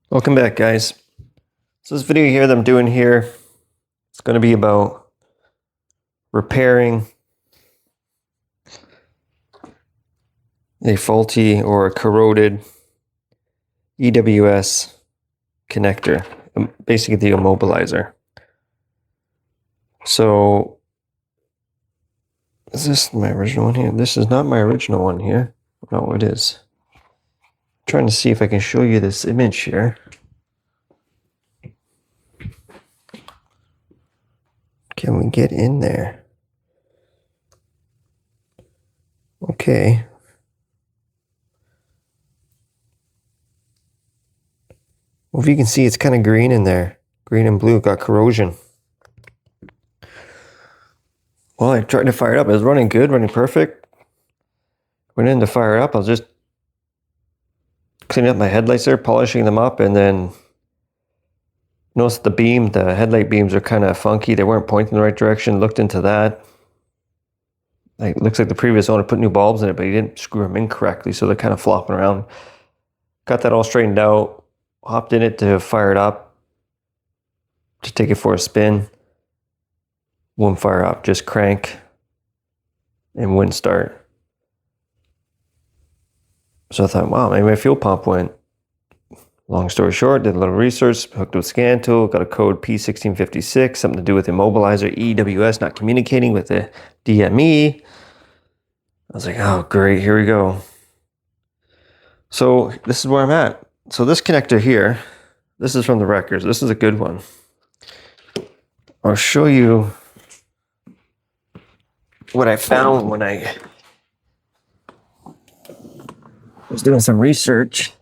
Welcome back, guys. So this video here that I'm doing here, it's going to be about repairing a faulty or a corroded EWS connector, basically the immobilizer. So is this my original one here? This is not my original one here. No, it is. I'm trying to see if I can show you this image here. Can we get in there? Okay. Well, if you can see, it's kind of green in there. Green and blue, got corrosion. Well, I tried to fire it up. It was running good, running perfect. Went in to fire it up. I was just cleaning up my headlights there, polishing them up, and then noticed the headlight beams are kind of funky. They weren't pointing in the right direction. Looked into that. It looks like the previous owner put new bulbs in it, but he didn't screw them in correctly, so they're kind of flopping around. Got that all straightened out. Hopped in it to fire it up, to take it for a spin. Wouldn't fire up, just crank and wouldn't start. So I thought, wow, maybe my fuel pump went. Long story short, did a little research, hooked with scan tool, got a code P1656, something to do with immobilizer, EWS not communicating with the DME. I was like, oh, great, here we go. So this is where I'm at. So this connector here, this is from the records. This is a good one. I'll show you what I found when I was doing some research.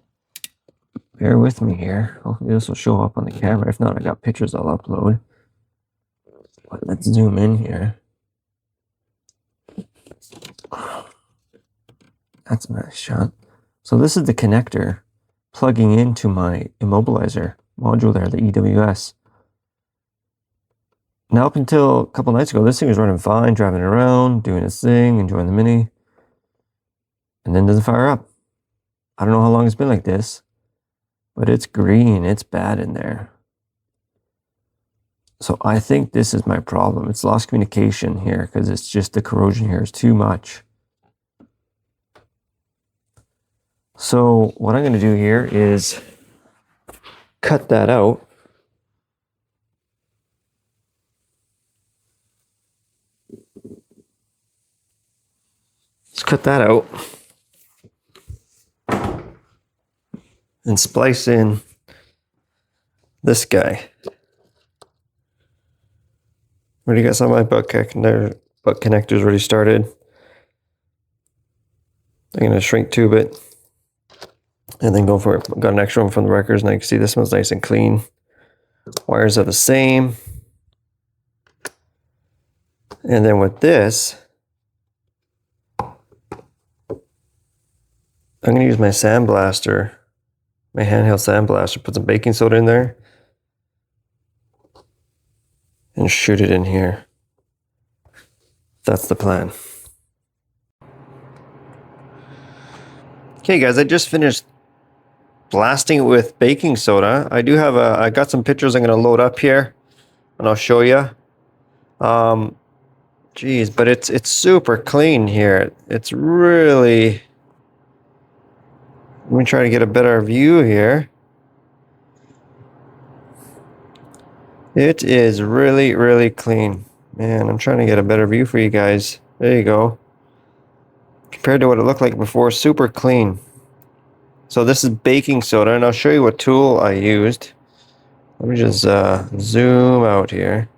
Bear with me here. Hopefully this will show up on the camera. If not, I got pictures I'll upload. But let's zoom in here. That's a nice shot. So this is the connector plugging into my immobilizer module there, the EWS. Now up until a couple nights ago, this thing was running fine, driving around, doing its thing, enjoying the Mini, and then doesn't fire up. I don't know how long it's been like this, but it's green, it's bad in there. So I think this is my problem. It's lost communication here because it's just the corrosion here is too much. So what I'm going to do here is cut that out. Let's cut that out and splice in this guy. Already got some of my butt connectors already started. I'm going to shrink tube it and then go for it. Got an extra one from the records, and I can see this one's nice and clean. Wires are the same. And then with this, I'm going to use my sandblaster, my handheld sandblaster, put some baking soda in there and shoot it in here. That's the plan. Okay guys, I just finished blasting it with baking soda. I do have I got some pictures I'm going to load up here and I'll show you. Geez, but it's super clean here. It's really, let me try to get a better view here. It is really, really clean. Man, I'm trying to get a better view for you guys. There you go. Compared to what it looked like before, super clean. So this is baking soda, and I'll show you what tool I used. Let me just zoom out here.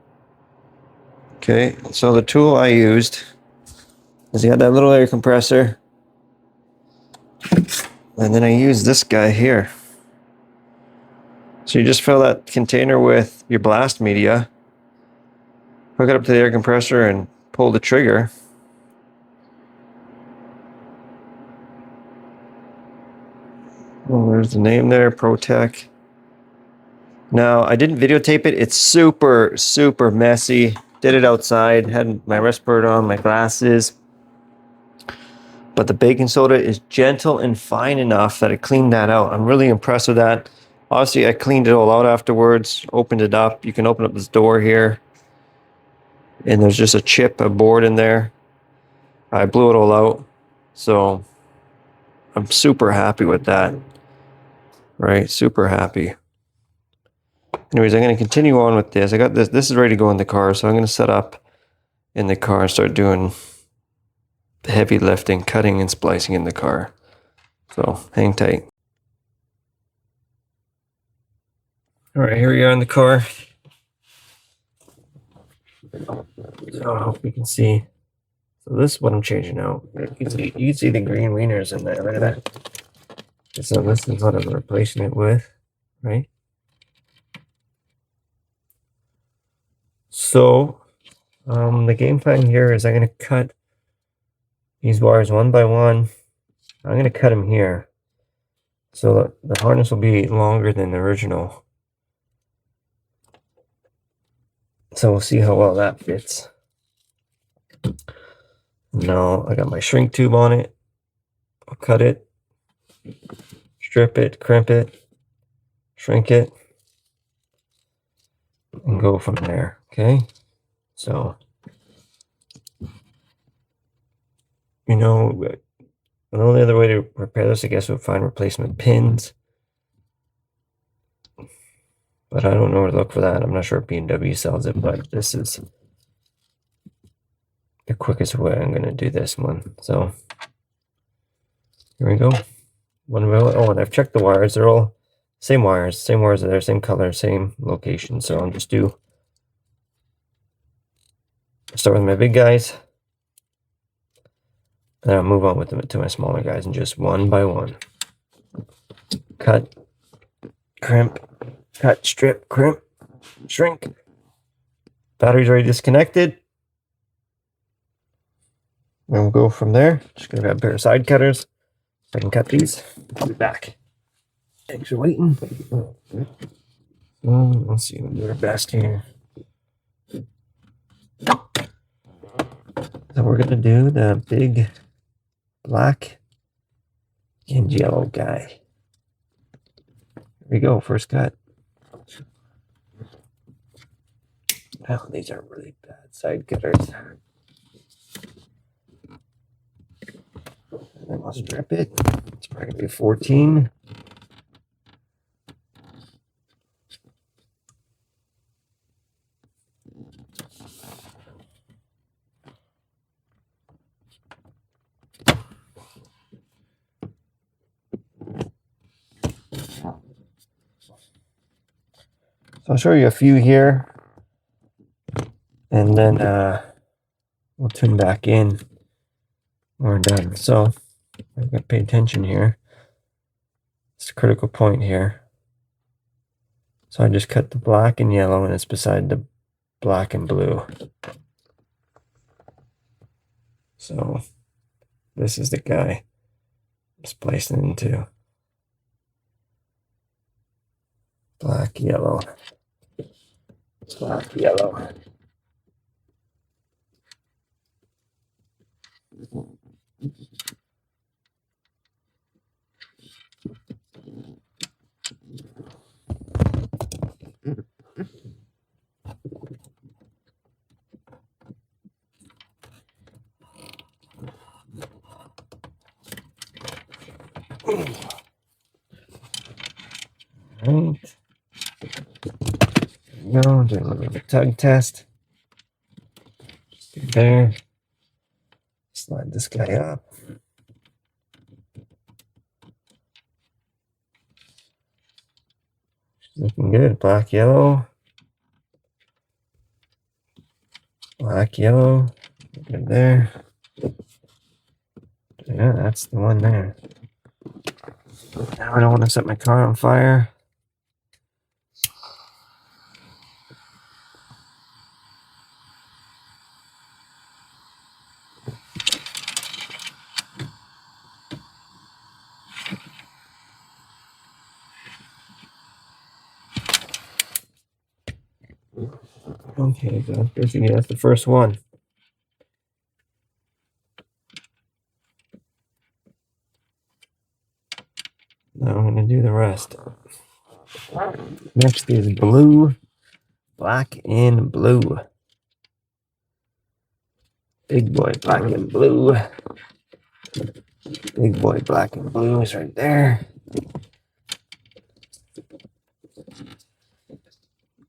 Okay, so the tool I used is you had that little air compressor, and then I used this guy here. So you just fill that container with your blast media, hook it up to the air compressor, and pull the trigger. Oh, there's the name there, ProTech. Now, I didn't videotape it. It's super, super messy. Did it outside, had my respirator on, my glasses. But the baking soda is gentle and fine enough that it cleaned that out. I'm really impressed with that. Obviously, I cleaned it all out afterwards, opened it up. You can open up this door here, and there's just a board in there. I blew it all out, so I'm super happy with that. Right, super happy. Anyways, I'm going to continue on with this. I got this. This is ready to go in the car, so I'm going to set up in the car and start doing the heavy lifting, cutting and splicing in the car. So hang tight. All right, here we are in the car. So I hope you can see. So this is what I'm changing out. You can see the green wieners in there. Look at that. So this is what I'm replacing it with, right? So the game plan here is I'm going to cut these wires one by one. I'm going to cut them here. So the harness will be longer than the original. So we'll see how well that fits. Now I got my shrink tube on it. I'll cut it, strip it, crimp it, shrink it, and go from there. Okay. So, the only other way to repair this, I guess, would find replacement pins. But I don't know where to look for that. I'm not sure if B&W sells it, but this is the quickest way I'm going to do this one. So here we go. Oh, and I've checked the wires. They're all same wires are there, same color, same location. So I'm just start with my big guys. And I'll move on with them to my smaller guys and just one by one. Cut, crimp, cut, strip, crimp, shrink. Battery's already disconnected. And we'll go from there. Just gonna grab a pair of side cutters. If I can cut these, I'll be back. Thanks for waiting. Let's see, we'll do our best here. So we're gonna do the big black and yellow guy. Here we go, first cut. Oh, these are really bad side cutters. And then I'll strip it. It's probably gonna be 14. So I'll show you a few here, and then we'll tune back in when we're done. So I've got to pay attention here. It's a critical point here. So I just cut the black and yellow, and it's beside the black and blue. So this is the guy I'm splicing into. Black, yellow. Black, yellow. Right. There we go. Do a little bit of a tug test. Just there. Slide this guy up. Looking good. Black, yellow. Black, yellow. Good there. Yeah, that's the one there. Now I don't want to set my car on fire. Okay, so basically that's the first one. Now I'm going to do the rest. Next is blue, black and blue. Big boy, black and blue. Big boy, black and blue is right there.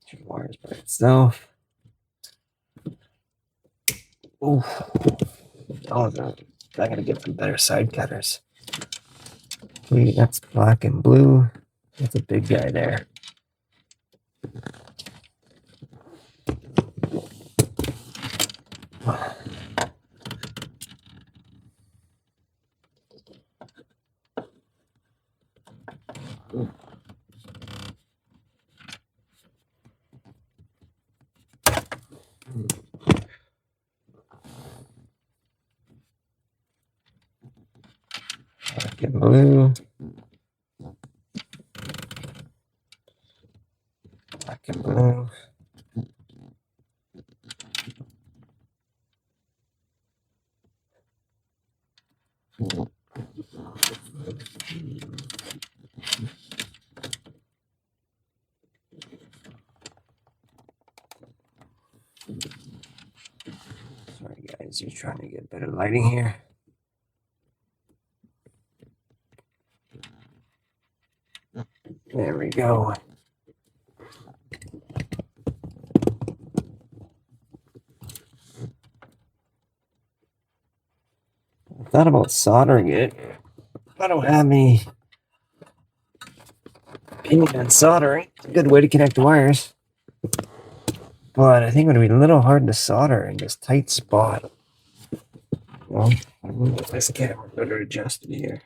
Two wires by itself. Ooh. Oh, I gotta get some better side cutters. Okay, that's black and blue. That's a big guy there. Black and blue. Black and blue. Sorry guys, just trying to get better lighting here. There we go. I thought about soldering it. I don't have any opinion on soldering. It's a good way to connect the wires. But I think it would be a little hard to solder in this tight spot. Well, I'll move this camera better adjusted here.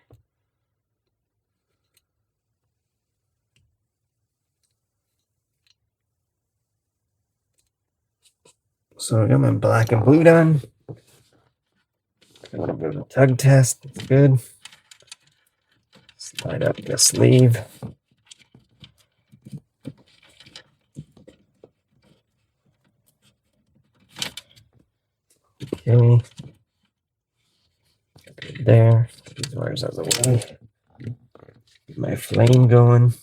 So I got my black and blue done. A little bit of a tug test. It's good. Slide up the sleeve. Okay. There. These wires out of the way. Get my flame going.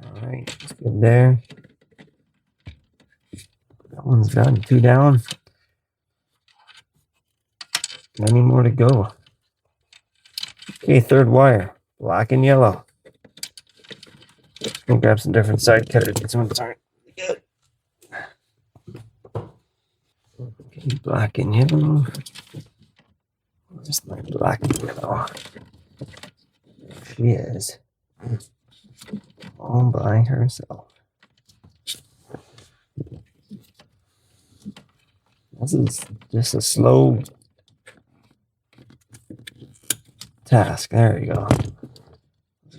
All right, it's good there. That one's done. 2 down. Many more to go. Okay, 3rd wire. Black and yellow. Gonna grab some different side cutters. These ones aren't good. Okay, black and yellow. Just my black and yellow. She is all by herself. This is just a slow task. There you go.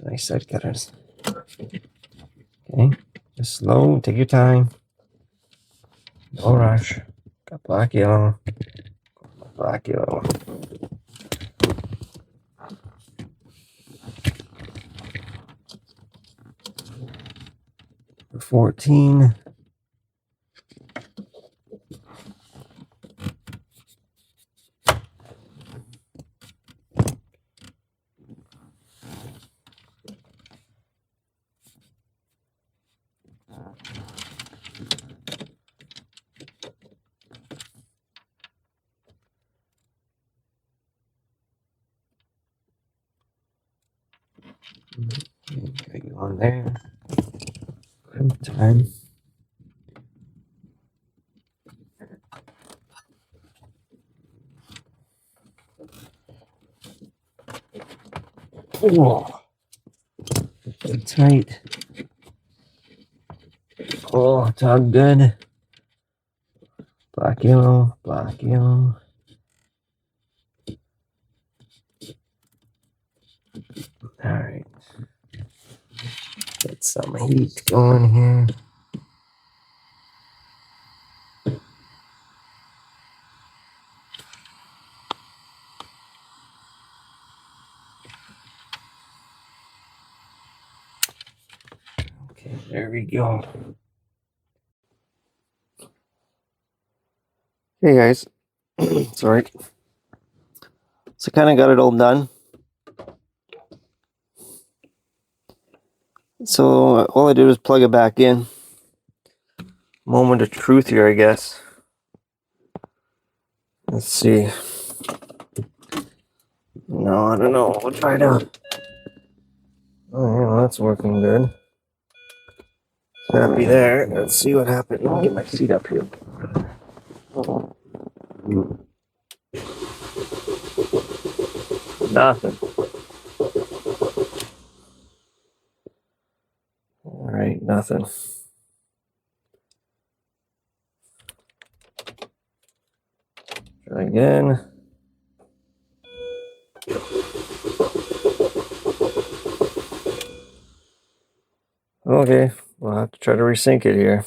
Nice side cutters. Okay, just slow. Take your time. No rush. Got black, yellow. Black, yellow. For 14. Okay, go on there. Good time. Oh, good tight. Oh, tug good. Black, yellow, black, yellow. All right. Get some heat going here. Okay, there we go. Hey guys, sorry. So kind of got it all done. So all I did was plug it back in. Moment of truth here, I guess. Let's see. No, I don't know. We'll try to. Oh, yeah, well, that's working good. Happy there. Let's see what happened. Let me get my seat up here. Nothing. All right, nothing. Try again. Okay, we'll have to try to resync it here.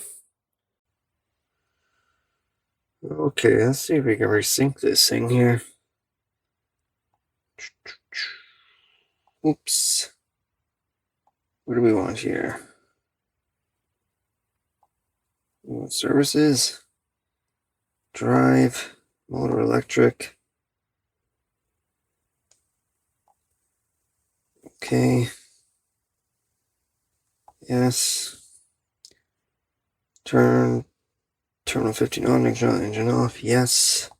Okay, let's see if we can resync this thing here. Oops. What do we want here? We want services, drive, motor electric. Okay. Yes. Turn terminal 15 on, engine off. Yes.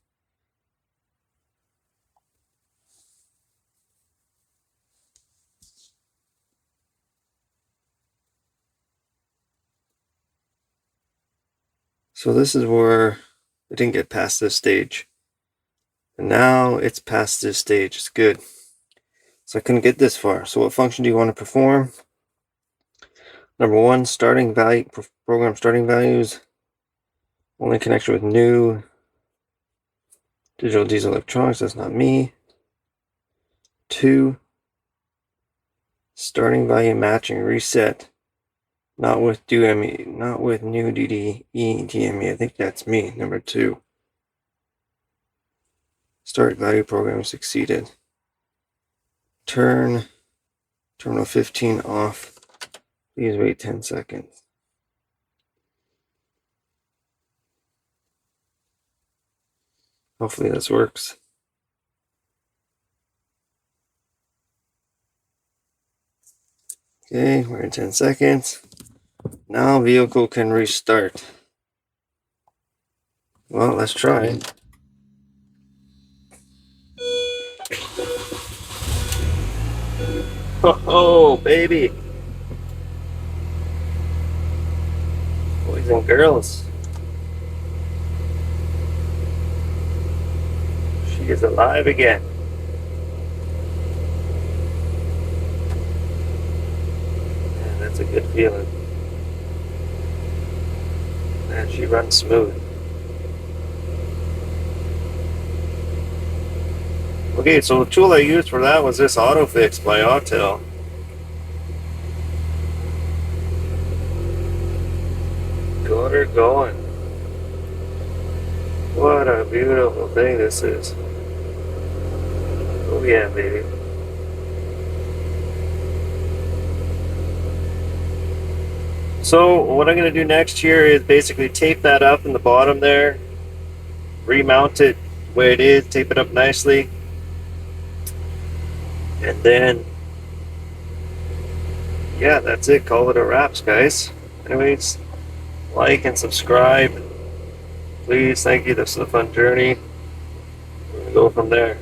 So this is where it didn't get past this stage. And now it's past this stage. It's good. So I couldn't get this far. So what function do you want to perform? Number one, starting value, program starting values. Only connection with new digital diesel electronics. That's not me. 2, starting value matching reset. Not with DME, not with new DDE DME. I think that's me. Number 2. Start value program succeeded. Turn terminal 15 off. Please wait 10 seconds. Hopefully this works. Okay, we're in 10 seconds. Now vehicle can restart. Well, let's try. Oh, baby. Boys and girls. She is alive again. Man, that's a good feeling. Man, she runs smooth. Okay, so the tool I used for that was this Auto Fix by Autel. Got her going. What a beautiful thing this is. Oh yeah, baby. So what I'm going to do next here is basically tape that up in the bottom there, remount it the way it is, tape it up nicely, and then yeah, that's it. Call it a wraps, guys. Anyways, like and subscribe, please. Thank you. This is a fun journey. We're going to go from there.